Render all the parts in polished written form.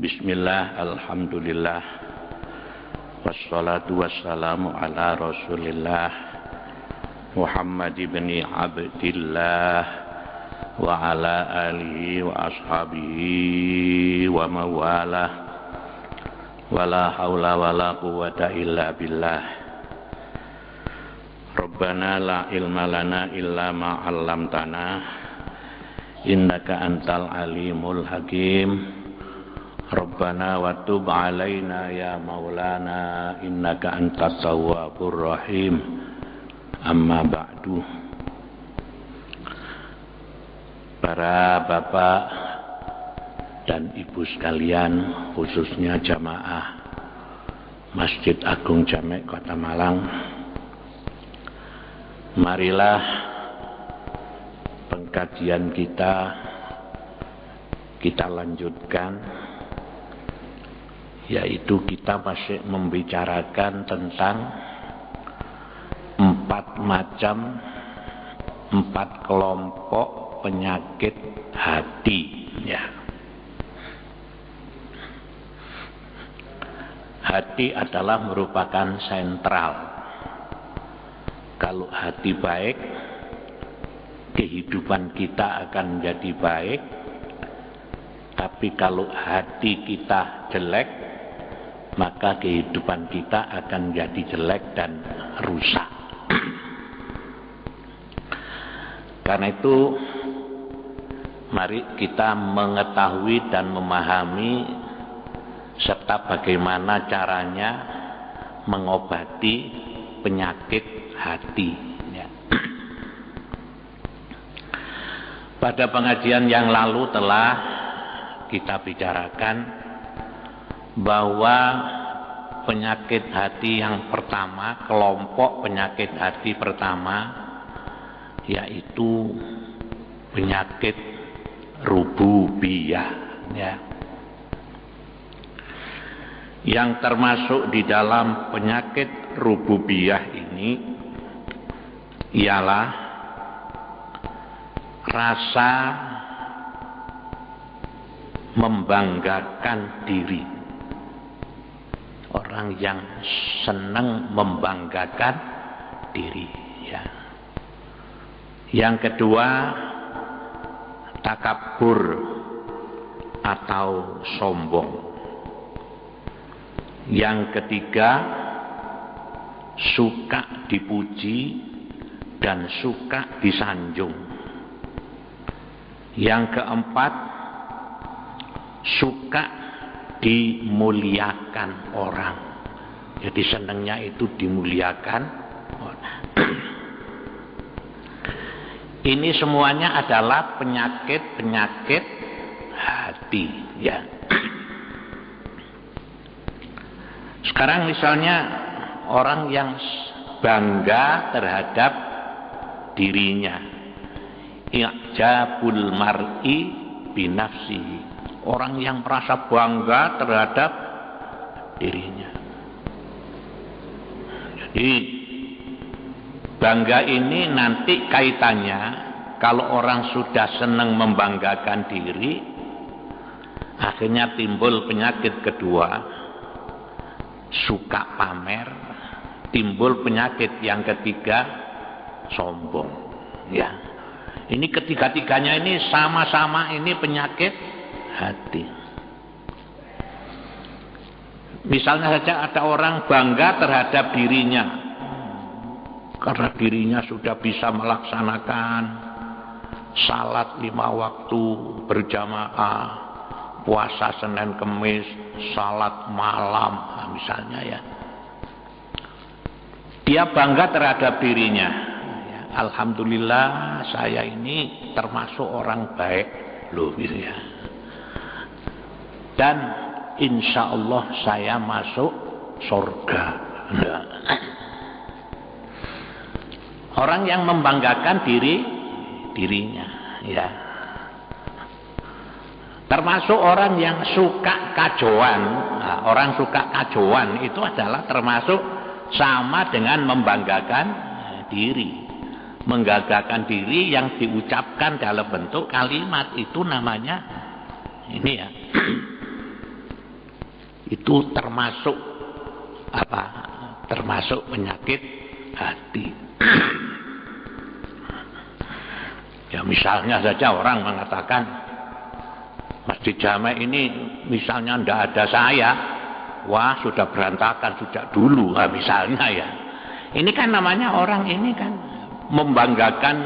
Bismillah, alhamdulillah, wassalatu wassalamu ala rasulillah Muhammad ibn Abdillah wa ala alihi wa ashabihi wa mawalah wa la hawla wa la quwwata illa billah. Rabbana la ilma lana illa ma 'allamtana innaka antal alimul hakim. Rabbana wa tub alaina ya maulana innaka antas tawwabur rahim. Amma ba'du. Para bapak dan ibu sekalian, khususnya jamaah Masjid Agung Jamek Kota Malang, marilah pengkajian kita lanjutkan, yaitu kita masih membicarakan tentang 4 kelompok penyakit hati, ya. Hati adalah merupakan sentral. Kalau hati baik, kehidupan kita akan menjadi baik. Tapi kalau hati kita jelek, maka kehidupan kita akan jadi jelek dan rusak. Karena itu, mari kita mengetahui dan memahami serta bagaimana caranya mengobati penyakit hati. Ya. Pada pengajian yang lalu telah kita bicarakan bahwa penyakit hati yang pertama, kelompok penyakit hati pertama, yaitu penyakit rububiyah, ya. Yang termasuk di dalam penyakit rububiyah ini ialah rasa membanggakan diri. Orang yang senang membanggakan diri, ya. Yang kedua, takabur atau sombong. Yang ketiga, suka dipuji dan suka disanjung. Yang keempat, suka dimuliakan orang. Jadi senangnya itu dimuliakan orang. Ini semuanya adalah penyakit-penyakit hati, ya. Sekarang misalnya orang yang bangga terhadap dirinya, i'jabul mar'i binafsihi. Orang yang merasa bangga terhadap dirinya. Jadi bangga ini nanti kaitannya, kalau orang sudah senang membanggakan diri, akhirnya timbul penyakit kedua, suka pamer. Timbul penyakit yang ketiga, sombong, ya. Ini ketiga-tiganya ini sama-sama ini penyakit hati. Misalnya saja ada orang bangga terhadap dirinya karena dirinya sudah bisa melaksanakan salat 5 waktu berjamaah, puasa Senin Kemis, salat malam, misalnya, ya. Dia bangga terhadap dirinya. Alhamdulillah, saya ini termasuk orang baik loh, gitu, ya. Dan insya Allah saya masuk surga. Orang yang membanggakan dirinya, ya. Termasuk orang yang suka kajoan. Nah, orang suka kajoan itu adalah termasuk sama dengan membanggakan diri. Membanggakan diri yang diucapkan dalam bentuk kalimat itu namanya ini, ya. Itu termasuk apa? Termasuk penyakit hati. Ya misalnya saja orang mengatakan Masjid Jami ini misalnya tidak ada saya, wah sudah berantakan sejak dulu, nah, misalnya ya. Ini kan namanya orang ini kan membanggakan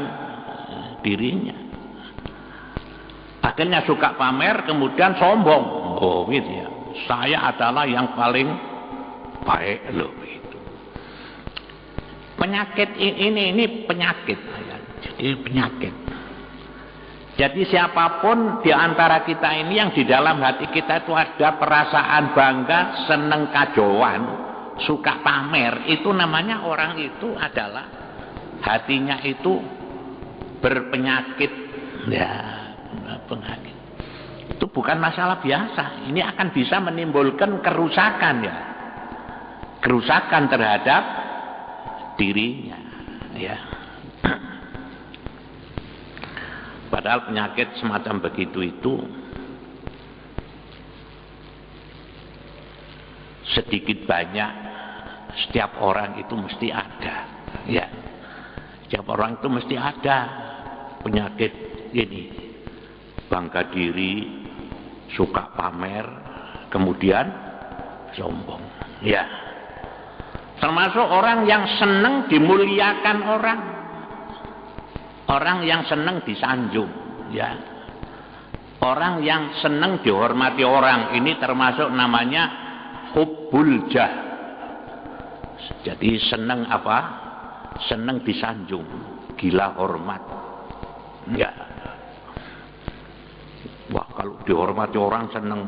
dirinya. Akhirnya suka pamer, kemudian sombong. Oh gitu ya. Saya adalah yang paling baik loh itu. Penyakit ini penyakit. Jadi penyakit. Jadi siapapun di antara kita ini yang di dalam hati kita itu ada perasaan bangga, seneng kajoan, suka pamer, itu namanya orang itu adalah hatinya itu berpenyakit. Ya, penyakit. Itu bukan masalah biasa. Ini akan bisa menimbulkan kerusakan ya. Kerusakan terhadap dirinya, ya. Padahal penyakit semacam begitu itu sedikit banyak setiap orang itu mesti ada, ya. Setiap orang itu mesti ada penyakit ini, bangga diri, suka pamer, kemudian sombong, ya. Termasuk orang yang senang dimuliakan orang. Orang yang senang disanjung, ya. Orang yang senang dihormati orang, ini termasuk namanya hubbul jah. Jadi senang apa? Senang disanjung, gila hormat. Ya. Wah, kalau dihormati orang senang,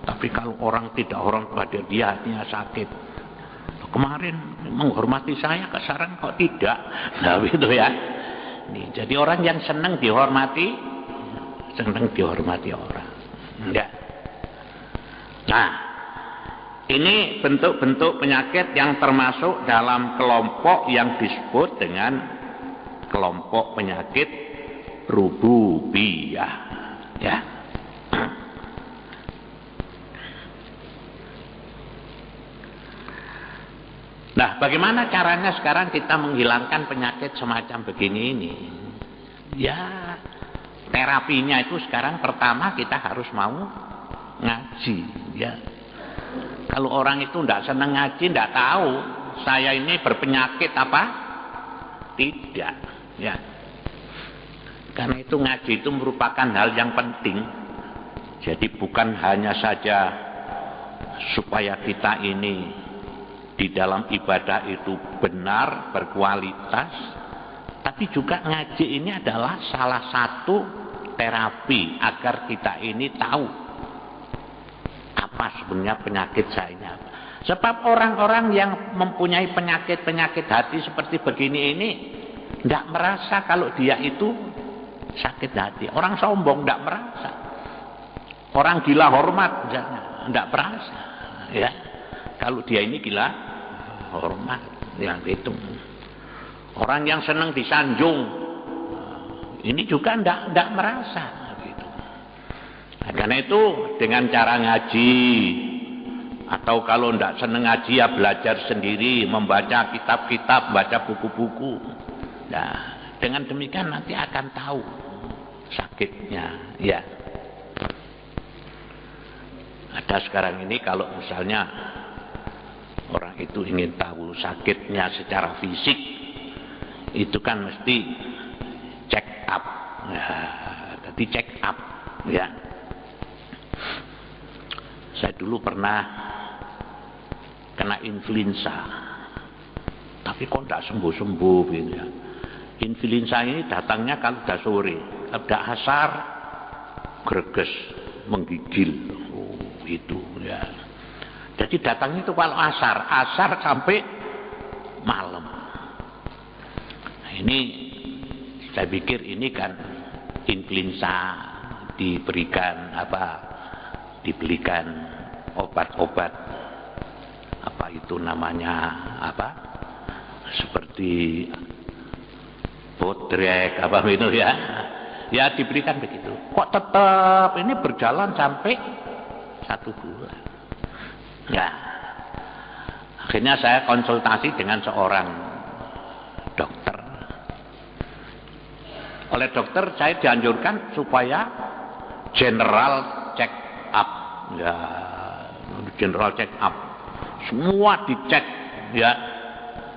tapi kalau orang tidak hormat pada dia, hatinya sakit. Kemarin menghormati saya, sekarang kok tidak? Nah, gitu ya. Nih, jadi orang yang senang dihormati orang. Ya. Nah, ini bentuk-bentuk penyakit yang termasuk dalam kelompok yang disebut dengan kelompok penyakit rububiyah. Ya. Nah, bagaimana caranya sekarang kita menghilangkan penyakit semacam begini ini? Ya, terapinya itu sekarang pertama kita harus mau ngaji, ya. Kalau orang itu tidak senang ngaji, tidak tahu saya ini berpenyakit apa? Tidak, ya. Karena itu ngaji itu merupakan hal yang penting. Jadi bukan hanya saja supaya kita ini di dalam ibadah itu benar, berkualitas, tapi juga ngaji ini adalah salah satu terapi agar kita ini tahu apa sebenarnya penyakit saya ini apa. Sebab orang-orang yang mempunyai penyakit-penyakit hati seperti begini ini tidak merasa kalau dia itu sakit hati. Orang sombong tidak merasa. Orang gila hormat tidak merasa, ya. Kalau dia ini gila hormat, yang itu. Orang yang senang disanjung, ini juga tidak merasa. Gitu. Nah, karena itu dengan cara ngaji, atau kalau tidak senang ngaji ya belajar sendiri, membaca kitab-kitab, baca buku-buku. Nah, dengan demikian nanti akan tahu sakitnya, ya. Ada sekarang ini kalau misalnya orang itu ingin tahu sakitnya secara fisik, itu kan mesti check up. Nah, jadi check up, ya. Saya dulu pernah kena influenza, tapi kok tidak sembuh-sembuh, gitu ya. Influenza ini datangnya kalau sudah sore, kalau sudah asar, greges, menggigil, itu, ya. Jadi datangnya itu kalau asar sampai malam. Nah, ini saya pikir ini kan influenza, diberikan obat-obat apa itu namanya seperti bodrek apa itu ya. Ya diberikan begitu. Kok tetap ini berjalan sampai 1 bulan. Ya, akhirnya saya konsultasi dengan seorang dokter. Oleh dokter saya dianjurkan supaya general check up. Ya, general check up. Semua dicek, ya,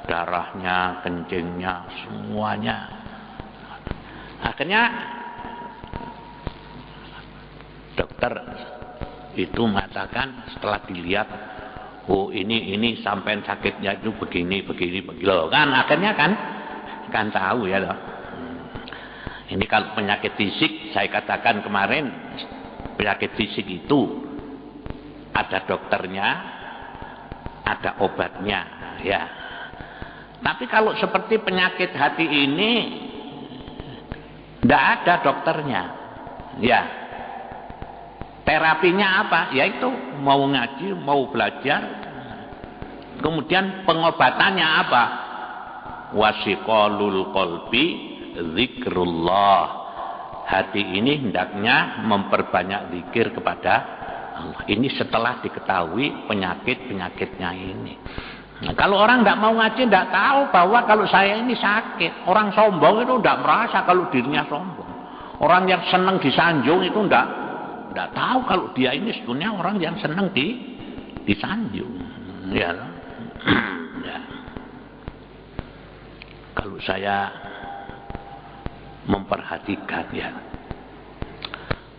darahnya, kencingnya, semuanya. Akhirnya dokter itu mengatakan setelah dilihat, oh ini sampai sakitnya itu begini loh. Kan akhirnya kan tahu ya loh. Ini kalau penyakit fisik, saya katakan kemarin, penyakit fisik itu ada dokternya, ada obatnya, ya. Tapi kalau seperti penyakit hati ini, tidak ada dokternya, ya. Terapinya apa? Yaitu mau ngaji, mau belajar. Kemudian pengobatannya apa? Wasiqalul qalbi zikrullah. Hati ini hendaknya memperbanyak zikir kepada Allah. Ini setelah diketahui penyakit-penyakitnya ini. Nah, kalau orang tidak mau ngaji, tidak tahu bahwa kalau saya ini sakit. Orang sombong itu tidak merasa kalau dirinya sombong. Orang yang senang disanjung itu tidak tahu kalau dia ini sebenarnya orang yang senang disanjung. Ya. Ya. Kalau saya memperhatikan, ya,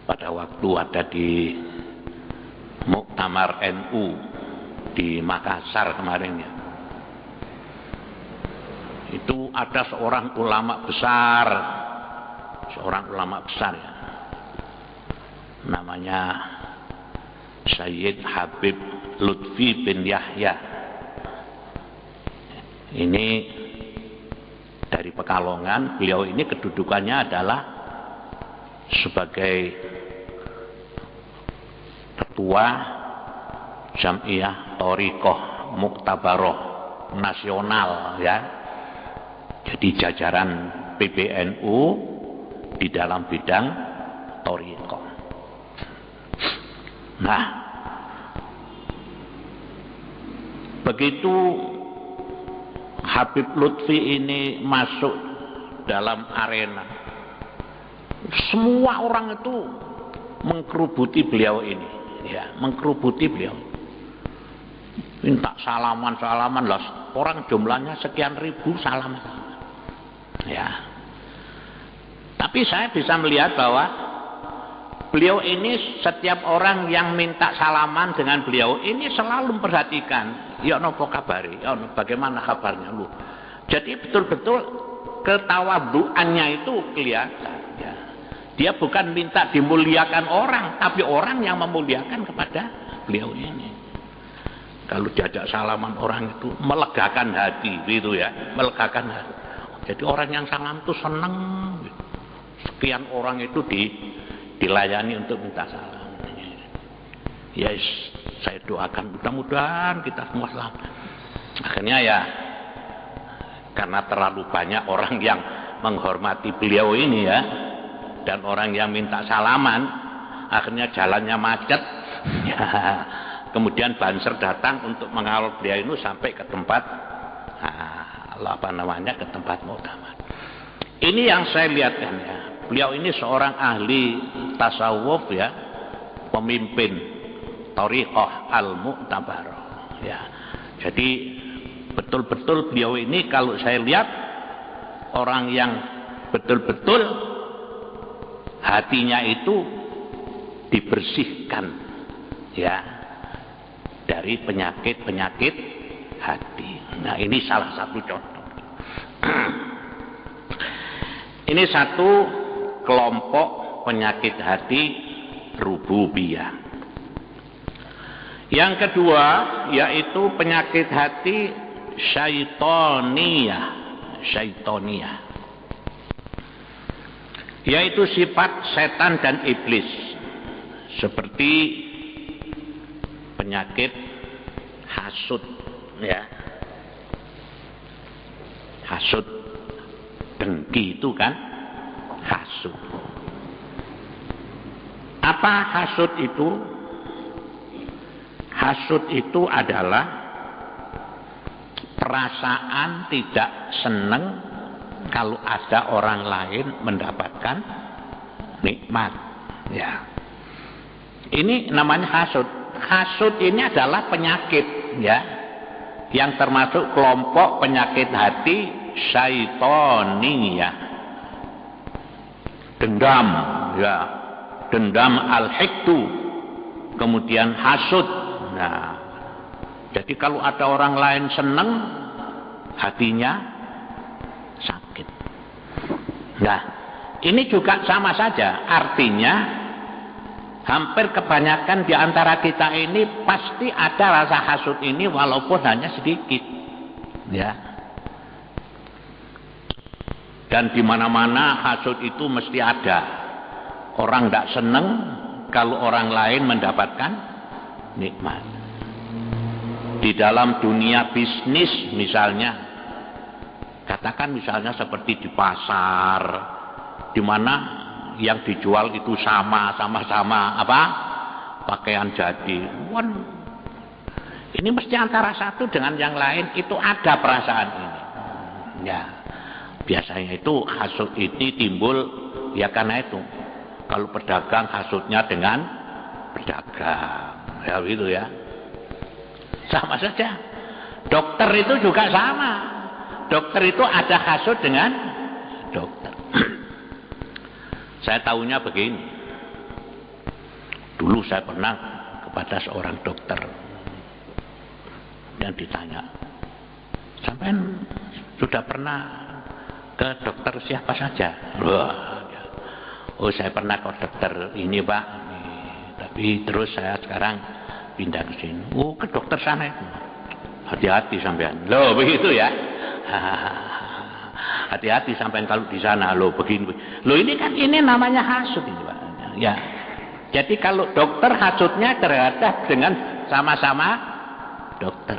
pada waktu ada di Muktamar NU di Makassar kemarin, ya, itu ada seorang ulama besar, ya, namanya Sayyid Habib Lutfi bin Yahya. Ini dari Pekalongan. Beliau ini kedudukannya adalah sebagai ketua Jam'iyah Thoriqoh Muktabaroh Nasional, ya. Jadi jajaran PBNU di dalam bidang Thoriqoh. Nah, begitu Habib Lutfi ini masuk dalam arena, semua orang itu mengkerubuti beliau ini, ya, mengkerubuti beliau, minta salaman lah, orang jumlahnya sekian ribu salaman, ya. Tapi saya bisa melihat bahwa beliau ini, setiap orang yang minta salaman dengan beliau ini selalu memperhatikan, ya nopo kabari, ya bagaimana kabarnya lu. Jadi betul-betul ketawaduannya itu kelihatan, ya. Dia bukan minta dimuliakan orang, tapi orang yang memuliakan kepada beliau ini. Kalau diajak salaman orang itu melegakan hati, gitu ya, melegakan hati. Jadi orang yang salam itu senang. Sekian orang itu dilayani untuk minta salam. Ya, saya doakan mudah-mudahan kita semua selamat. Akhirnya ya, karena terlalu banyak orang yang menghormati beliau ini, ya, dan orang yang minta salaman, akhirnya jalannya macet. Ya, kemudian banser datang untuk mengawal beliau ini sampai ke tempat, ke tempat muktamar. Ini yang saya lihatkan, ya. Beliau ini seorang ahli tasawuf, ya, pemimpin Thoriqoh Al-Mu'tabaroh, ya. Jadi betul-betul beliau ini kalau saya lihat orang yang betul-betul hatinya itu dibersihkan, ya, dari penyakit-penyakit hati. Nah, ini salah satu contoh. Ini satu kelompok penyakit hati rububiyah. Yang kedua yaitu penyakit hati syaitoniyah. Yaitu sifat setan dan iblis. Seperti penyakit hasud, ya. Hasud, dengki itu kan hasud. Apa hasud itu? Hasud itu adalah perasaan tidak senang kalau ada orang lain mendapatkan nikmat. Ya. Ini namanya hasud. Hasud ini adalah penyakit, ya, yang termasuk kelompok penyakit hati syaitoniyah. Dendam, ya, dendam al-hikdu, kemudian hasud. Nah, jadi kalau ada orang lain senang, hatinya sakit. Nah, ini juga sama saja, artinya hampir kebanyakan di antara kita ini pasti ada rasa hasud ini walaupun hanya sedikit, ya. Dan di mana-mana hasud itu mesti ada. Orang tidak senang kalau orang lain mendapatkan nikmat. Di dalam dunia bisnis misalnya, katakan misalnya seperti di pasar, di mana yang dijual itu sama-sama apa? Pakaian jadi. Ini mesti antara satu dengan yang lain itu ada perasaan ini. Ya. Biasanya itu hasud ini timbul ya karena itu. Kalau pedagang hasudnya dengan pedagang, ya gitu ya. Sama saja. Dokter itu juga sama. Dokter itu ada hasud dengan dokter. Saya tahunya begini. Dulu saya pernah kepada seorang dokter dan ditanya, sampean sudah pernah ke dokter siapa saja? Oh, saya pernah ke dokter ini, Pak. Tapi terus saya sekarang pindah ke sini. Oh, ke dokter sana itu. Hati-hati sampean. Loh, begitu ya. Hati-hati sampean kalau di sana. Loh, begini. Loh, ini kan ini namanya hasud ini, Pak. Ya. Jadi kalau dokter hasudnya terhadap dengan sama-sama dokter.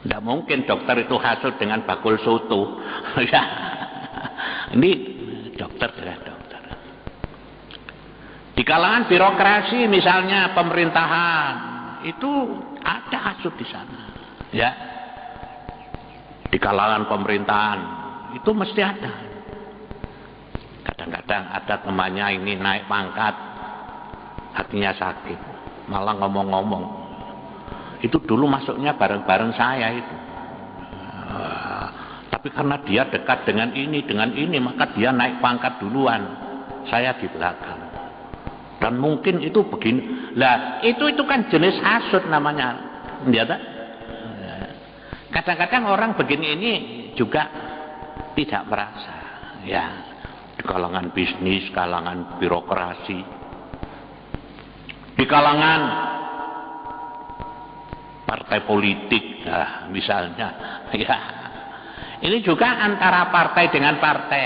Tidak mungkin dokter itu hasud dengan bakul soto. Ya. Ini dokter dengan dokter. Di kalangan birokrasi misalnya pemerintahan itu ada hasud di sana. Ya. Di kalangan pemerintahan itu mesti ada. Kadang-kadang ada temannya ini naik pangkat, hatinya sakit, malah ngomong-ngomong. Itu dulu masuknya bareng-bareng saya itu. Tapi karena dia dekat dengan ini, maka dia naik pangkat duluan. Saya di belakang. Dan mungkin itu begini. Lah, itu kan jenis hasud namanya. Lihat. Kadang-kadang orang begini ini juga tidak merasa. Ya, di kalangan bisnis, kalangan birokrasi, di kalangan partai politik, nah, misalnya, ya, ini juga antara partai dengan partai.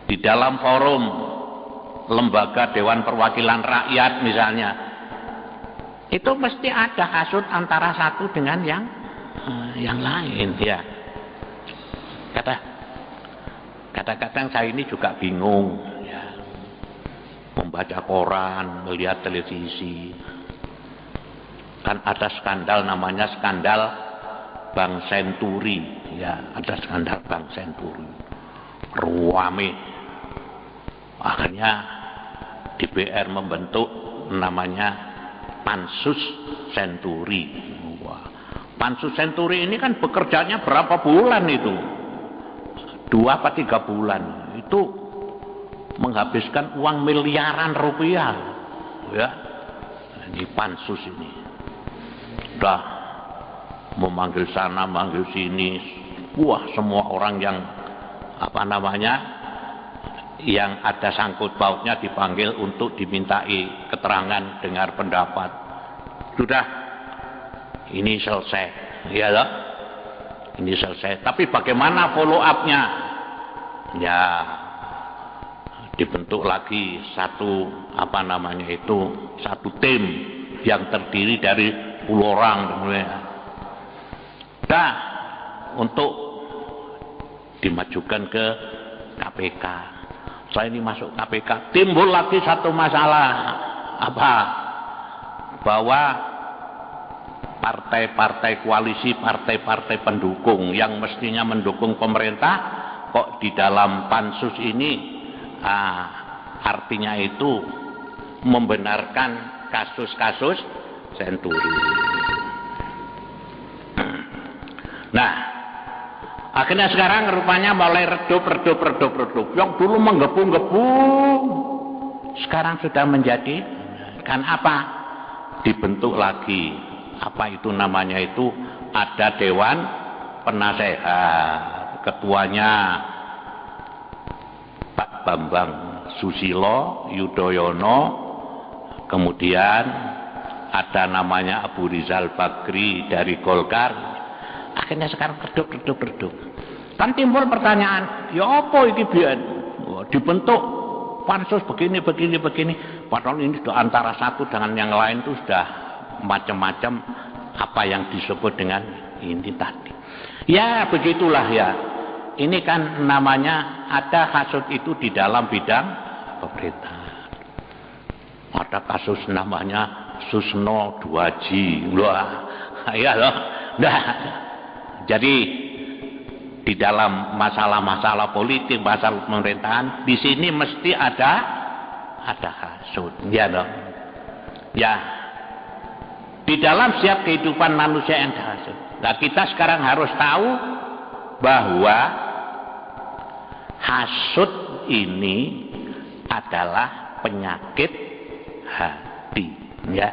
Di dalam forum lembaga Dewan Perwakilan Rakyat misalnya, itu mesti ada hasud antara satu dengan yang lain, ya. Kadang-kadang saya ini juga bingung, ya, membaca koran, melihat televisi. Kan ada skandal namanya skandal Bank Senturi, ya, ada skandal Bank Senturi, ruame. Akhirnya DPR membentuk namanya Pansus Senturi. Wah, Pansus Senturi ini kan bekerjanya berapa bulan itu? 2 apa 3 bulan. Itu menghabiskan uang miliaran rupiah, ya. Ini pansus ini. Udah memanggil sana, manggil sini, wah, semua orang yang yang ada sangkut pautnya dipanggil untuk dimintai keterangan, dengar pendapat. Sudah, ini selesai, ya loh, ini selesai. Tapi bagaimana follow up-nya? Ya, dibentuk lagi satu tim yang terdiri dari 10 orang. Nah, untuk dimajukan ke KPK. Setelah ini masuk KPK, timbul lagi satu masalah. Apa? bahwa partai-partai koalisi, partai-partai pendukung yang mestinya mendukung pemerintah kok di dalam pansus ini artinya itu membenarkan kasus-kasus senturi. Nah, akhirnya sekarang rupanya mulai redup. Yang dulu menggebu-gebu sekarang sudah menjadi kan apa? Dibentuk lagi. Apa itu namanya itu? Ada Dewan Penasehat. Ketuanya Pak Bambang Susilo Yudhoyono. Kemudian ada namanya Abu Rizal Bakri dari Golkar. Akhirnya sekarang redup. Kan timbul pertanyaan, ya apa ini biar dibentuk pansus begini. Padahal ini sudah antara satu dengan yang lain itu sudah macam-macam apa yang disebut dengan ini tadi. Ya begitulah ya. Ini kan namanya ada kasus itu di dalam bidang pemerintahan. Ada kasus namanya Susno 2G. Wah, ya loh. Nah, jadi di dalam masalah-masalah politik, masalah pemerintahan, di sini mesti ada kasus. Ya loh. Ya. Di dalam setiap kehidupan manusia yang hasud. Nah, kita sekarang harus tahu bahwa hasud ini adalah penyakit hati, ya.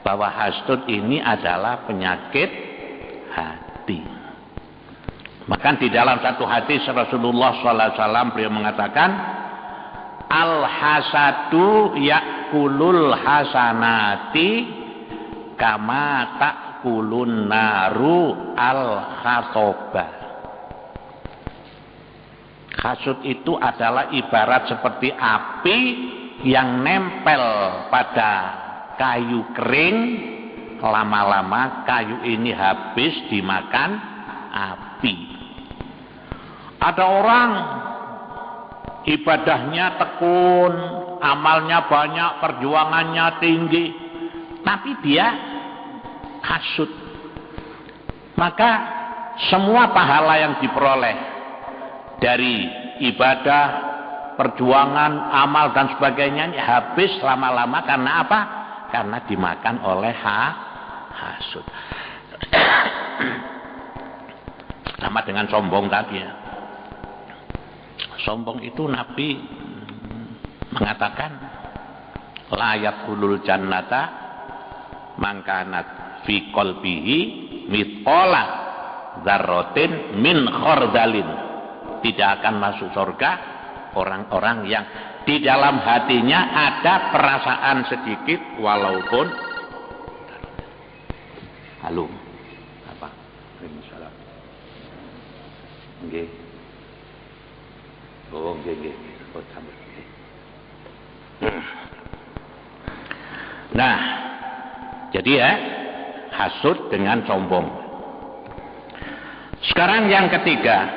Bahwa hasud ini adalah penyakit hati. Maka di dalam satu hadis Rasulullah SAW beliau mengatakan, al hasadu yakulul hasanati kama takulun naru al khatoba. Hasud itu adalah ibarat seperti api yang nempel pada kayu kering, lama-lama kayu ini habis dimakan api. Ada orang ibadahnya tekun, amalnya banyak, perjuangannya tinggi, tapi dia hasud. Maka semua pahala yang diperoleh dari ibadah, perjuangan, amal dan sebagainya ini habis lama-lama karena apa? Karena dimakan oleh hasud. Sama dengan sombong tadi ya. Sombong itu Nabi mengatakan layat hulul jannata mangkanat fi qalbihi mithqala dzarratin min khardalin. Tidak akan masuk surga orang-orang yang di dalam hatinya ada perasaan sedikit walaupun halo apa Waalaikumsalam. Nggih. Oh nggih. Oh sampai. Nah, jadi ya hasud dengan sombong. Sekarang yang ketiga,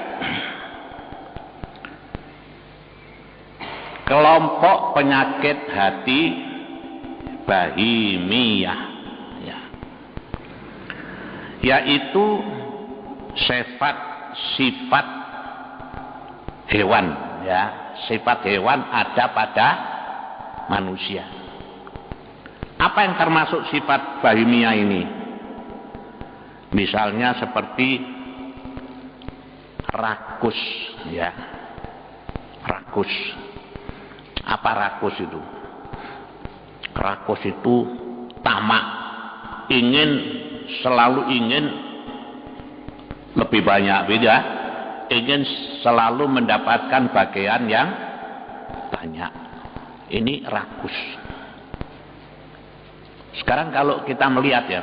kelompok penyakit hati bahimiyah, ya. Yaitu sifat hewan, ya. Sifat hewan ada pada manusia. Apa yang termasuk sifat bahimiyah ini? Misalnya seperti rakus, ya. Rakus. Apa rakus itu? Rakus itu tamak, selalu ingin lebih banyak, beda. Ingin selalu mendapatkan bagian yang banyak. Ini rakus. Sekarang kalau kita melihat ya,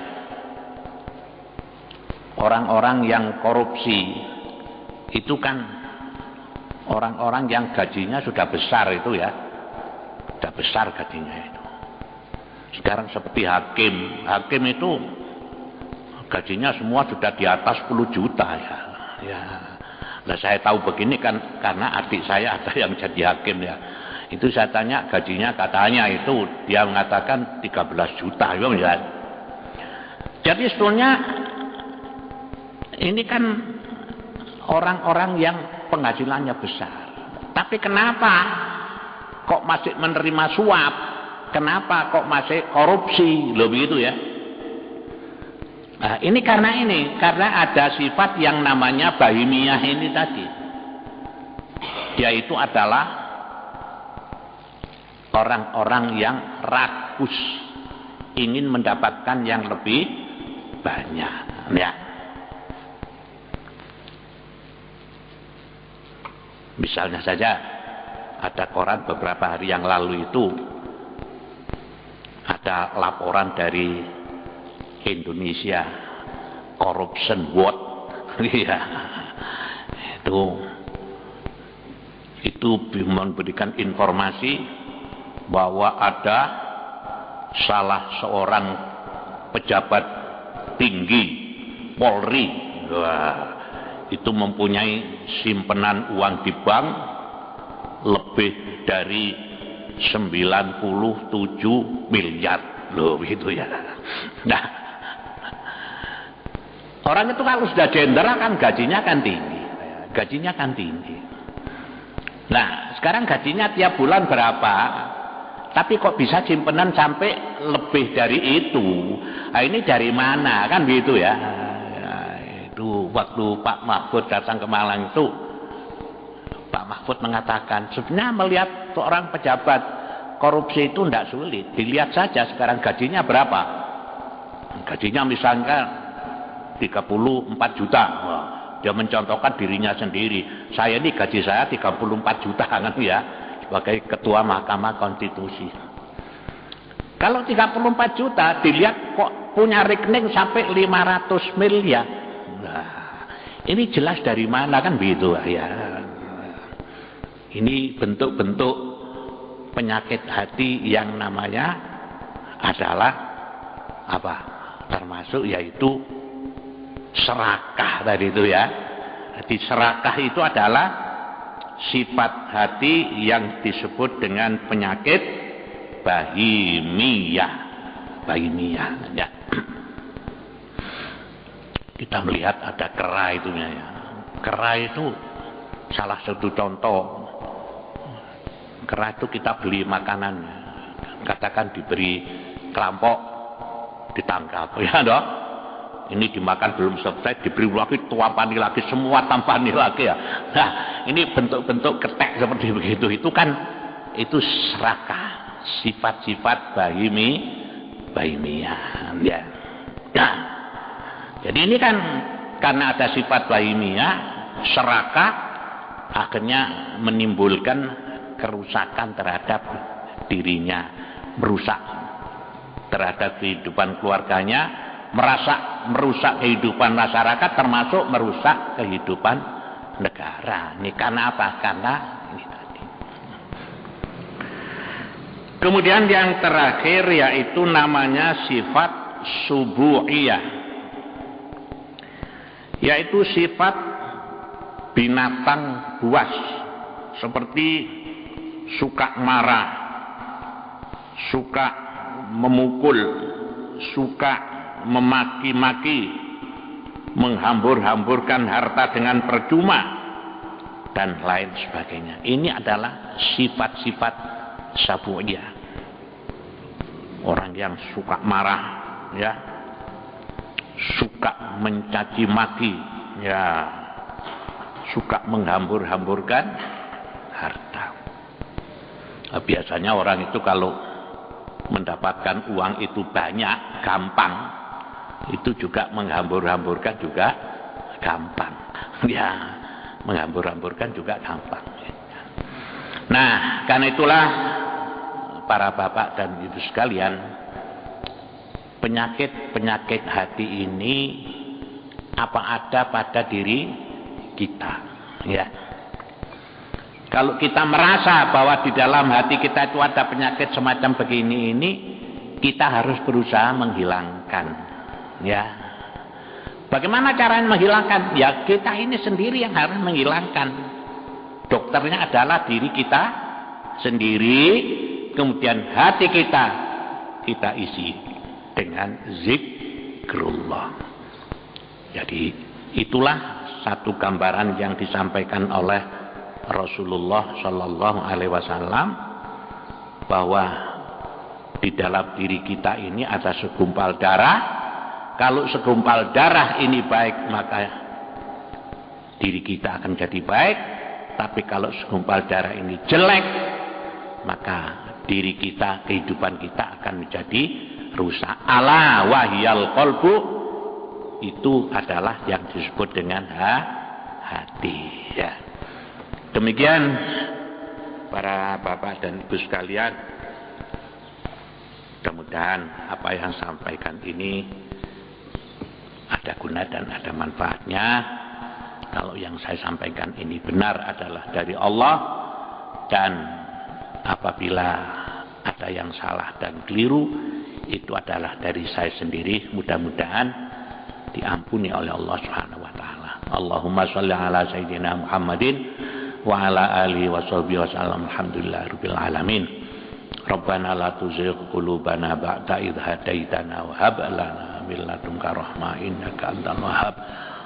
orang-orang yang korupsi itu kan orang-orang yang gajinya sudah besar itu ya. Sudah besar gajinya itu. Sekarang seperti hakim itu gajinya semua sudah di atas 10 juta ya. Ya. Nah saya tahu begini kan karena adik saya ada yang jadi hakim ya. Itu saya tanya gajinya, katanya itu dia mengatakan 13 juta. Ya. Jadi sebetulnya ini kan orang-orang yang penghasilannya besar. Tapi kenapa kok masih menerima suap? Kenapa kok masih korupsi? Loh begitu ya. Nah, ini karena ada sifat yang namanya bahimiyah ini tadi. Yaitu adalah orang-orang yang rakus, ingin mendapatkan yang lebih banyak. Ya. Misalnya saja ada koran beberapa hari yang lalu itu ada laporan dari Indonesia Corruption Watch. Iya. Itu memberikan informasi bahwa ada salah seorang pejabat tinggi Polri, itu mempunyai simpenan uang di bank lebih dari 97 miliar. Loh begitu ya. Nah, orang itu kalau sudah jenderal kan gajinya kan tinggi. Nah, sekarang gajinya tiap bulan berapa? Tapi kok bisa simpenan sampai lebih dari itu? Nah, ini dari mana? Kan begitu ya. Itu waktu Pak Mahfud datang ke Malang itu, Pak Mahfud mengatakan sebenarnya melihat seorang pejabat korupsi itu tidak sulit. Dilihat saja sekarang gajinya berapa. Gajinya misalnya 34 juta. Wah, dia mencontohkan dirinya sendiri. Saya ini gaji saya 34 juta kan ya, sebagai ketua Mahkamah Konstitusi. Kalau 34 juta dilihat kok punya rekening sampai 500 miliar. Nah, ini jelas dari mana kan begitu ya. Ini bentuk-bentuk penyakit hati yang namanya adalah apa? Termasuk yaitu serakah tadi itu ya. Jadi serakah itu adalah sifat hati yang disebut dengan penyakit bahimiyah. Ya. Kita melihat ada kera itunya ya. Kera itu salah satu contoh. Kera itu kita beli makanannya, katakan diberi kerampok, ditangkap ya dong. Ini dimakan belum selesai, diberi lagi, tuampani lagi, semua tampani lagi ya. Nah, ini bentuk-bentuk ketek seperti begitu. Itu kan itu serakah, sifat-sifat bahimiyah ya. Nah, jadi ini kan karena ada sifat bahimiyah, serakah akhirnya menimbulkan kerusakan terhadap dirinya, merusak terhadap kehidupan keluarganya, merusak kehidupan masyarakat, termasuk merusak kehidupan negara. Ini karena apa? Karena ini tadi. Kemudian yang terakhir yaitu namanya sifat subu'iyah, yaitu sifat binatang buas, seperti suka marah, suka memukul, suka memaki-maki, menghambur-hamburkan harta dengan percuma, dan lain sebagainya. Ini adalah sifat-sifat sabu'iyah. Orang yang suka marah, ya, suka mencaci maki, ya, suka menghambur-hamburkan harta. Biasanya orang itu kalau mendapatkan uang itu banyak, gampang, itu juga menghambur-hamburkan juga gampang. Ya, menghambur-hamburkan juga gampang. Nah, karena itulah para bapak dan ibu sekalian, penyakit-penyakit hati ini apa ada pada diri kita, ya. Kalau kita merasa bahwa di dalam hati kita itu ada penyakit semacam begini ini, kita harus berusaha menghilangkan. Ya, bagaimana caranya menghilangkan? Ya, kita ini sendiri yang harus menghilangkan. Dokternya adalah diri kita sendiri, kemudian hati kita isi dengan zikrullah. Jadi itulah satu gambaran yang disampaikan oleh Rasulullah Shallallahu Alaihi Wasallam, bahwa di dalam diri kita ini ada segumpal darah. Kalau segumpal darah ini baik, maka diri kita akan jadi baik. Tapi kalau segumpal darah ini jelek, maka diri kita, kehidupan kita akan menjadi rusak. Ala wahyal qalbu, itu adalah yang disebut dengan hati. Ya. Demikian para bapak dan ibu sekalian, mudah-mudahan apa yang saya sampaikan ini ada guna dan ada manfaatnya. Kalau yang saya sampaikan ini benar adalah dari Allah, dan apabila ada yang salah dan keliru, itu adalah dari saya sendiri. Mudah-mudahan diampuni oleh Allah Subhanahu wa taala. Allahumma shalli ala sayyidina Muhammadin wa ala alihi wa sahbihi wasallam. Alhamdulillahirabbil alamin. Rabbana la tuzigh qulubana ba'da idh hadaitana wa hab lana min ladunka rahmah innaka antal wahhab.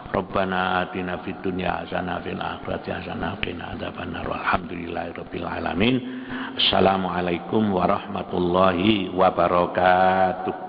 Rabbana atina fid dunya hasanah fil akhirati hasanah wa qina adzabannar. Walhamdulillahirabbil alamin. Assalamualaikum warahmatullahi wabarakatuh.